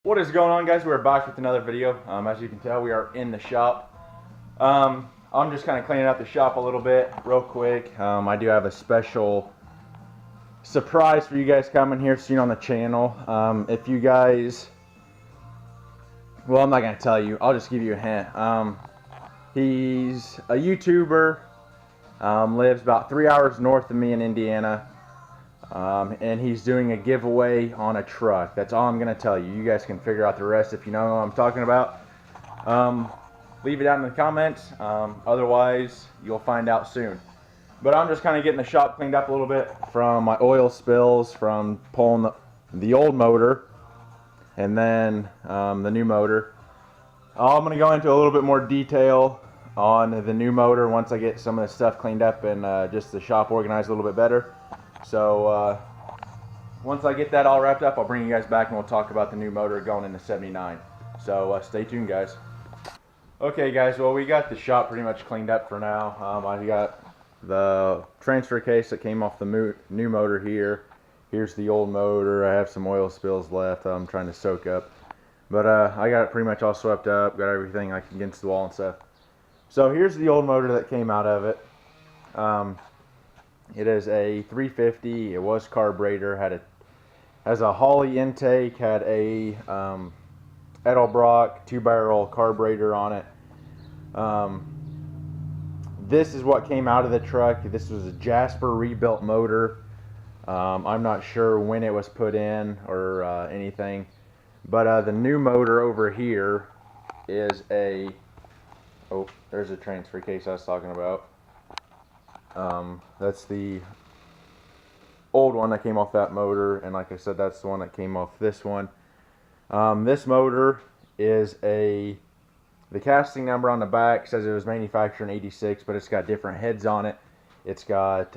What is going on, guys? We're back with another video. As you can tell, we are in the shop. I'm just kind of cleaning out the shop a little bit real quick. I do have a special surprise for you guys coming here soon on the channel. If you guys, well, I'm not going to tell you. I'll just give you a hint. He's a YouTuber, lives about 3 hours north of me in Indiana. And he's doing a giveaway on a truck. That's all I'm going to tell you. You guys can figure out the rest if you know what I'm talking about. Leave it down in the comments. Otherwise, you'll find out soon. But I'm just kind of getting the shop cleaned up a little bit from my oil spills from pulling the old motor and then the new motor. I'm going to go into a little bit more detail on the new motor once I get some of the stuff cleaned up and just the shop organized a little bit better. So once I get that all wrapped up, I'll bring you guys back and we'll talk about the new motor going into 79. So stay tuned, guys. Okay, guys, well, we got the shop pretty much cleaned up for now. I got the transfer case that came off the new motor here. Here's the old motor. I have some oil spills left I'm trying to soak up. But I got it pretty much all swept up, got everything like against the wall and stuff. So here's the old motor that came out of it. It is a 350. It was carburetor. Has a Holley intake. Had a Edelbrock 2-barrel carburetor on it. This is what came out of the truck. This was a Jasper rebuilt motor. I'm not sure when it was put in or anything, but the new motor over here is a. Oh, there's a transfer case I was talking about. That's the old one that came off that motor, and like I said, that's the one that came off this one. This motor is the casting number on the back says it was manufactured in '86, but it's got different heads on it. It's got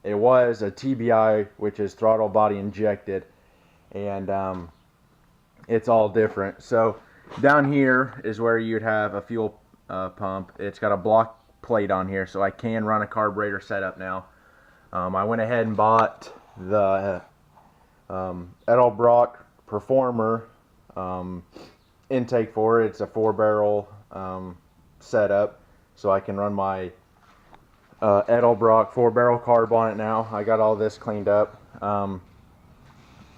it was a TBI, which is throttle body injected, and it's all different. So down here is where you'd have a fuel pump. It's got a block plate on here, so I can run a carburetor setup now. I went ahead and bought the Edelbrock Performer intake for it. It's a 4-barrel setup, so I can run my Edelbrock 4-barrel carb on it now. I got all this cleaned up.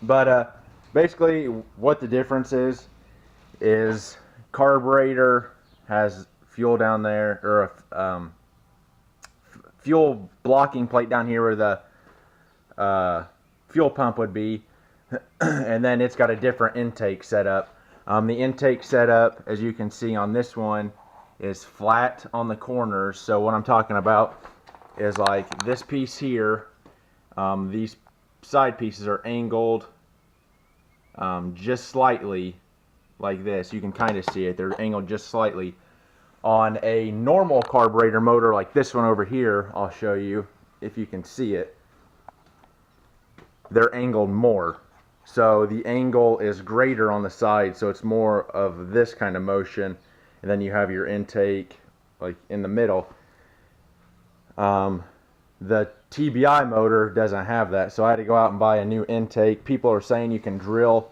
But basically what the difference is carburetor has fuel down there, or a fuel blocking plate down here where the fuel pump would be, and then it's got a different intake setup. The intake setup, as you can see on this one, is flat on the corners. So what I'm talking about is like this piece here, these side pieces are angled just slightly like this. You can kind of see it. They're angled just slightly. On a normal carburetor motor like this one over here, I'll show you if you can see it, they're angled more. So the angle is greater on the side, so it's more of this kind of motion, and then you have your intake like in the middle. The TBI motor doesn't have that, so I had to go out and buy a new intake. People are saying you can drill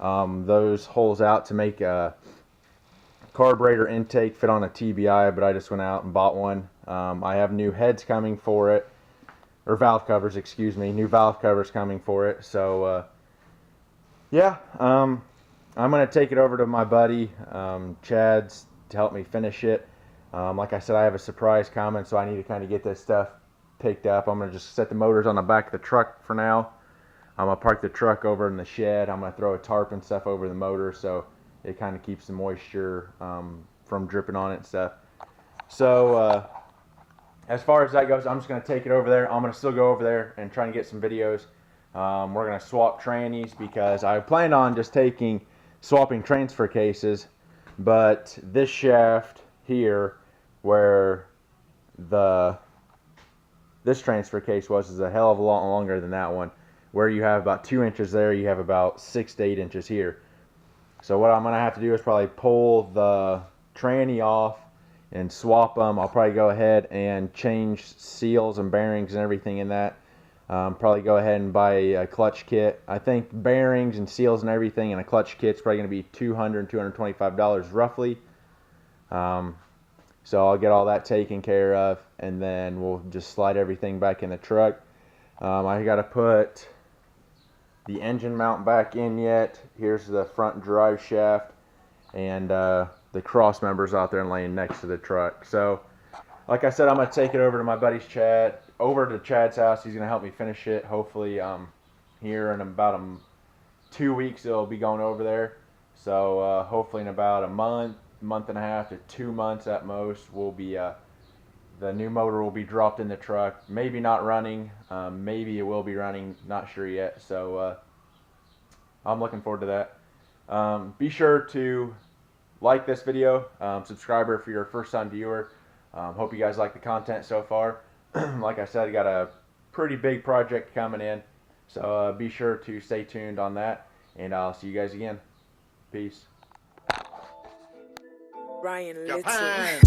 those holes out to make a carburetor intake fit on a TBI, but I just went out and bought one. I have new heads coming for it, or valve covers, excuse me, new valve covers coming for it. So yeah, I'm gonna take it over to my buddy Chad's to help me finish it. Like I said, I have a surprise coming, so I need to kind of get this stuff picked up. I'm gonna just set the motors on the back of the truck for now. I'm gonna park the truck over in the shed. I'm gonna throw a tarp and stuff over the motor, so it kind of keeps the moisture from dripping on it and stuff. So as far as that goes, I'm just going to take it over there. I'm going to still go over there and try and get some videos. We're going to swap trannies because I planned on just swapping transfer cases, but this shaft here where this transfer case was is a hell of a lot longer than that one. Where you have about 2 inches there, you have about 6 to 8 inches here. So what I'm going to have to do is probably pull the tranny off and swap them. I'll probably go ahead and change seals and bearings and everything in that. Probably go ahead and buy a clutch kit. I think bearings and seals and everything and a clutch kit's probably going to be $200, $225 roughly. So I'll get all that taken care of, and then we'll just slide everything back in the truck. I got to put the engine mount back in yet. Here's the front drive shaft, and the cross members out there and laying next to the truck. So like I said, I'm going to take it over to my buddy's Chad, over to Chad's house. He's going to help me finish it. Hopefully here in about 2 weeks it'll be going over there. So hopefully in about a month and a half to 2 months at most, we'll be the new motor will be dropped in the truck. Maybe not running, maybe it will be running, not sure yet. So I'm looking forward to that. Be sure to like this video, subscriber if you're a first-time viewer. Hope you guys like the content so far. Like I said, I got a pretty big project coming in, so be sure to stay tuned on that, and I'll see you guys again. Peace. Japan.